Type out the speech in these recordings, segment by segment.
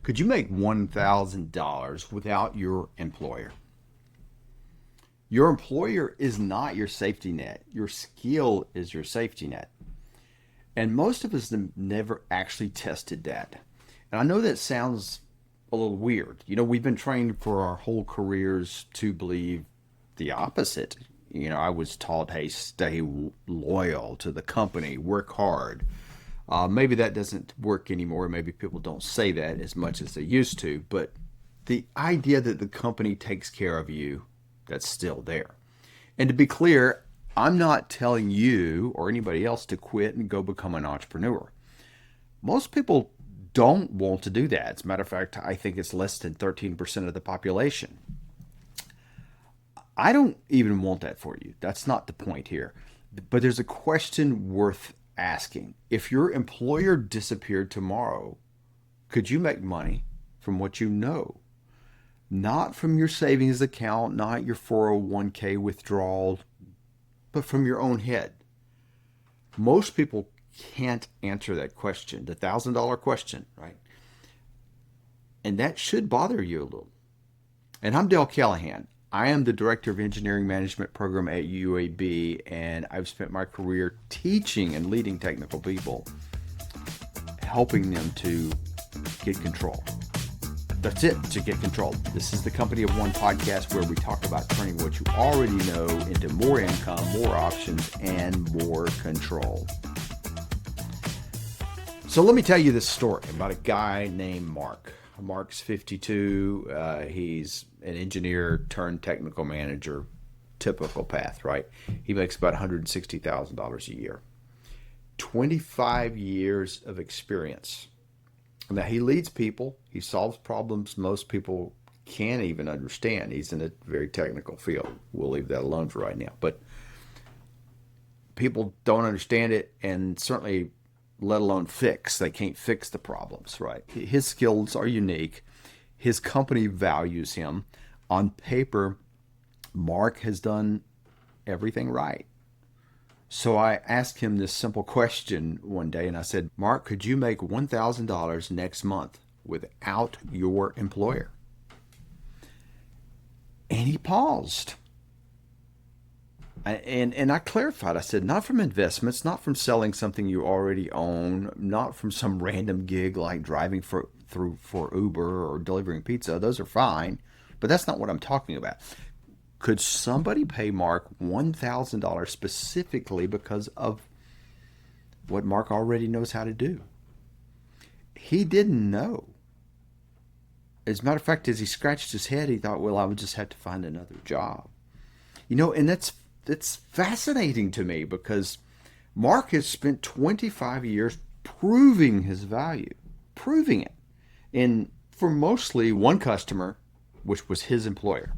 Could you make $1,000 without your employer? Your employer is not your safety net. Your skill is your safety net. And most of us have never actually tested that. And I know that sounds a little weird. We've been trained for our whole careers to believe the opposite. I was taught, hey, stay loyal to the company, work hard. Maybe that doesn't work anymore. Maybe people don't say that as much as they used to. But the idea that the company takes care of you, that's still there. And to be clear, I'm not telling you or anybody else to quit and go become an entrepreneur. Most people don't want to do that. As a matter of fact, I think it's less than 13% of the population. I don't even want that for you. That's not the point here. But there's a question worth asking. If your employer disappeared tomorrow, could you make money from what you know? Not from your savings account, not your 401k withdrawal, but from your own head. Most people can't answer that question, the $1,000 question, right? And that should bother you a little. And I'm Dale Callahan. I am the Director of Engineering Management Program at UAB, and I've spent my career teaching and leading technical people, helping them to get control. That's it, to get control. This is the Company of One podcast where we talk about turning what you already know into more income, more options, and more control. So let me tell you this story about a guy named Mark. Mark's 52. He's an engineer turned technical manager. Typical path, right? He makes about $160,000 a year. 25 years of experience. Now, he leads people. He solves problems most people can't even understand. He's in a very technical field. We'll leave that alone for right now. But people don't understand it, and certainly let alone fix. They can't fix the problems, right? His skills are unique. His company values him. On paper, Mark has done everything right. So I asked him this simple question one day, and I said, Mark, could you make $1,000 next month without your employer? And he paused. And I clarified. I said, not from investments, not from selling something you already own, not from some random gig like driving for Uber or delivering pizza. Those are fine, but that's not what I'm talking about. Could somebody pay Mark $1,000 specifically because of what Mark already knows how to do? He didn't know. As a matter of fact, as he scratched his head, he thought, well, I would just have to find another job. And that's fascinating to me because Mark has spent 25 years proving his value, proving it, and for mostly one customer, which was his employer.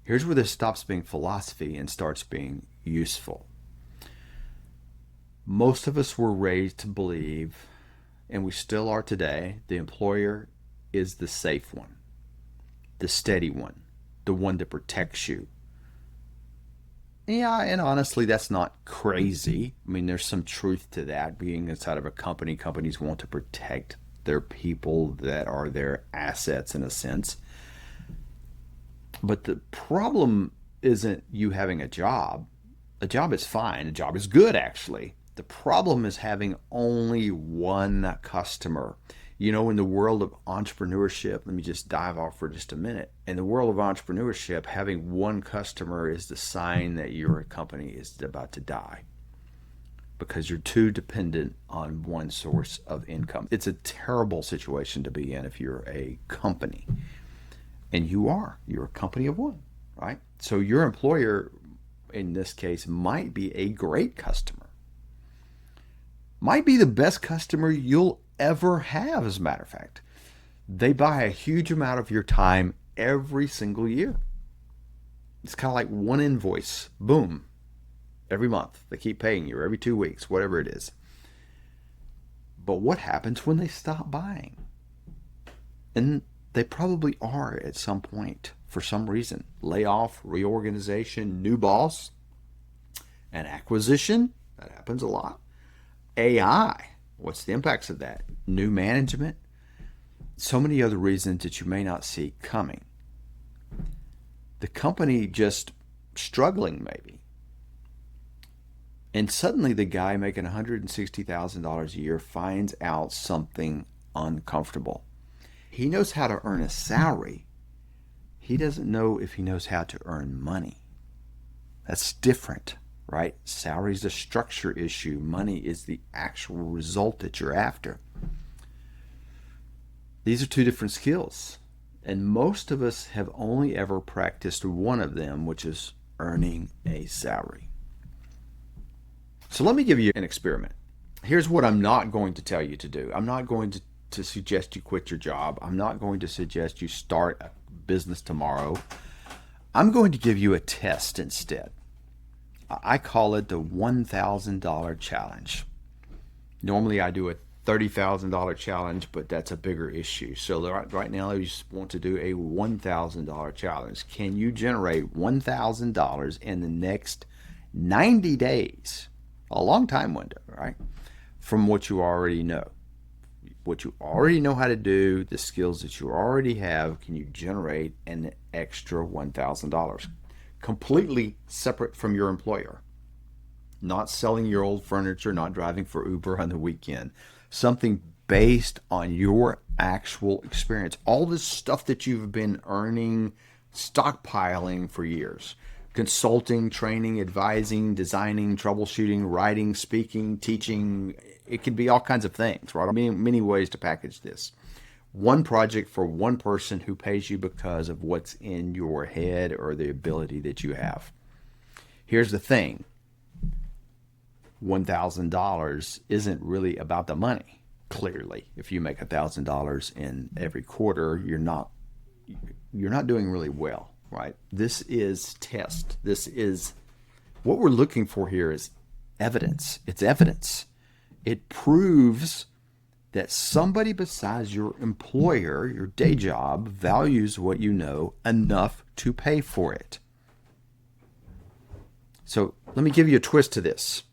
Here's where this stops being philosophy and starts being useful. Most of us were raised to believe, and we still are today, the employer is the safe one, the steady one, the one that protects you. Yeah, and honestly, that's not crazy. I mean, there's some truth to that. Being inside of a company, companies want to protect their people that are their assets in a sense. But the problem isn't you having a job. A job is fine. A job is good, actually. The problem is having only one customer. In the world of entrepreneurship, let me just dive off for just a minute. In the world of entrepreneurship, having one customer is the sign that your company is about to die because you're too dependent on one source of income. It's a terrible situation to be in if you're a company. And you're a company of one, right? So your employer, in this case, might be a great customer. Might be the best customer you'll ever have, as a matter of fact. They buy a huge amount of your time every single year. It's kind of like one invoice, boom, every month. They keep paying you every 2 weeks, whatever it is. But what happens when they stop buying? And they probably are at some point for some reason. Layoff, reorganization, new boss, an acquisition. That happens a lot. AI. What's the impacts of that? New management, so many other reasons that you may not see coming. The company just struggling maybe. And suddenly the guy making $160,000 a year finds out something uncomfortable. He knows how to earn a salary. He doesn't know if he knows how to earn money. That's different, right? Salary is a structure issue. Money is the actual result that you're after. These are two different skills. And most of us have only ever practiced one of them, which is earning a salary. So let me give you an experiment. Here's what I'm not going to tell you to do. I'm not going to suggest you quit your job. I'm not going to suggest you start a business tomorrow. I'm going to give you a test instead. I call it the $1,000 challenge. Normally I do a $30,000 challenge, but that's a bigger issue. So right now I just want to do a $1,000 challenge. Can you generate $1,000 in the next 90 days? A long time window, right? From what you already know. What you already know how to do, the skills that you already have, can you generate an extra $1,000? Completely separate from your employer. Not selling your old furniture, not driving for Uber on the weekend. Something based on your actual experience. All this stuff that you've been earning, stockpiling for years. Consulting, training, advising, designing, troubleshooting, writing, speaking, teaching. It can be all kinds of things, right? Many ways to package this. One project for one person who pays you because of what's in your head or the ability that you have. Here's the thing. $1,000 isn't really about the money. Clearly, if you make $1,000 in every quarter, you're not doing really well, right? This is test. This is what we're looking for here is evidence. It's evidence. It proves that somebody besides your employer, your day job, values what you know enough to pay for it. So let me give you a twist to this.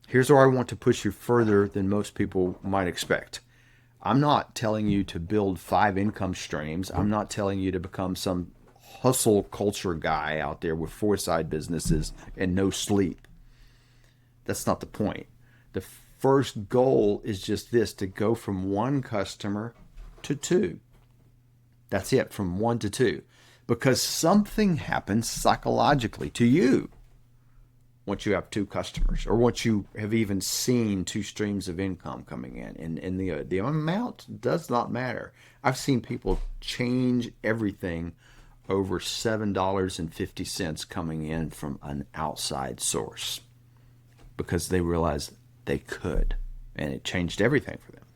Here's where I want to push you further than most people might expect. I'm not telling you to build 5 income streams. I'm not telling you to become some hustle culture guy out there with 4 side businesses and no sleep. That's not the point. The first goal is just this, to go from 1 customer to 2. That's it, from 1 to 2. Because something happens psychologically to you once you have 2 customers, or once you have even seen 2 streams of income coming in, and the amount does not matter. I've seen people change everything over $7.50 coming in from an outside source because they realized they could, and it changed everything for them.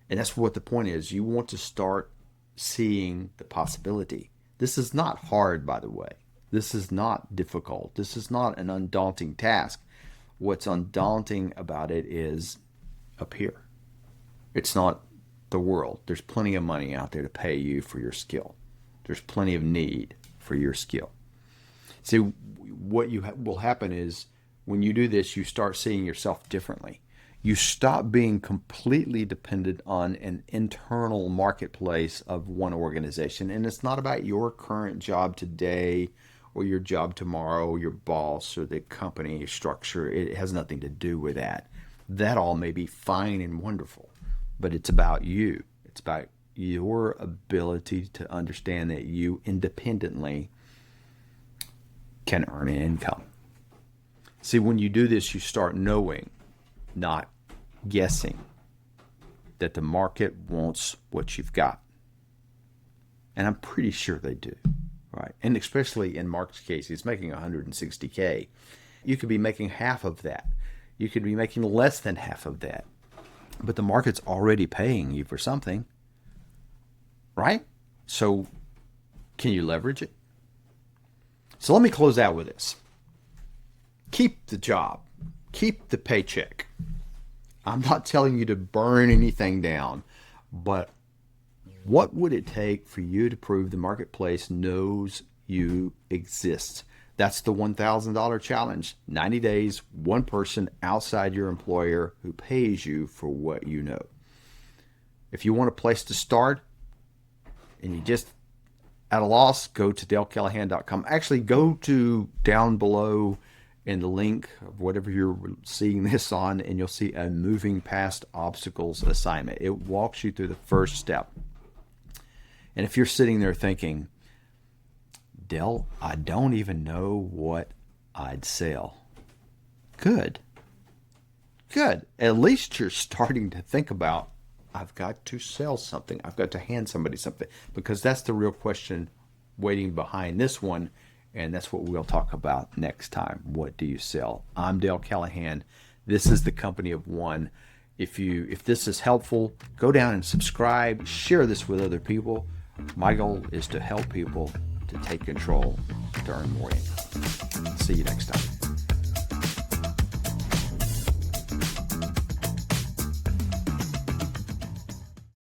And that's what the point is. You want to start seeing the possibility. This is not hard, by the way. This is not difficult. This is not an undaunting task. What's undaunting about it is up here. It's not the world. There's plenty of money out there to pay you for your skill. There's plenty of need for your skill. See, what will happen is when you do this, you start seeing yourself differently. You stop being completely dependent on an internal marketplace of one organization. And it's not about your current job today or your job tomorrow, your boss or the company structure. It has nothing to do with that. That all may be fine and wonderful, but it's about you. It's about your ability to understand that you independently can earn an income. See, when you do this, you start knowing, not guessing, that the market wants what you've got. And I'm pretty sure they do. Right. And especially in Mark's case, he's making $160K. You could be making half of that. You could be making less than half of that. But the market's already paying you for something. Right? So can you leverage it? So let me close out with this. Keep the job. Keep the paycheck. I'm not telling you to burn anything down, but what would it take for you to prove the marketplace knows you exist? That's the $1,000 challenge. 90 days, one person outside your employer who pays you for what you know. If you want a place to start and you just at a loss, go to DaleCallahan.com. Actually, go to down below in the link of whatever you're seeing this on, and you'll see a moving past obstacles assignment. It walks you through the first step. And if you're sitting there thinking, Dale, I don't even know what I'd sell. Good. At least you're starting to think about, I've got to sell something. I've got to hand somebody something, because that's the real question waiting behind this one. And that's what we'll talk about next time. What do you sell? I'm Dale Callahan. This is the Company of One. If this is helpful, go down and subscribe. Share this with other people. My goal is to help people to take control, to earn more income. See you next time.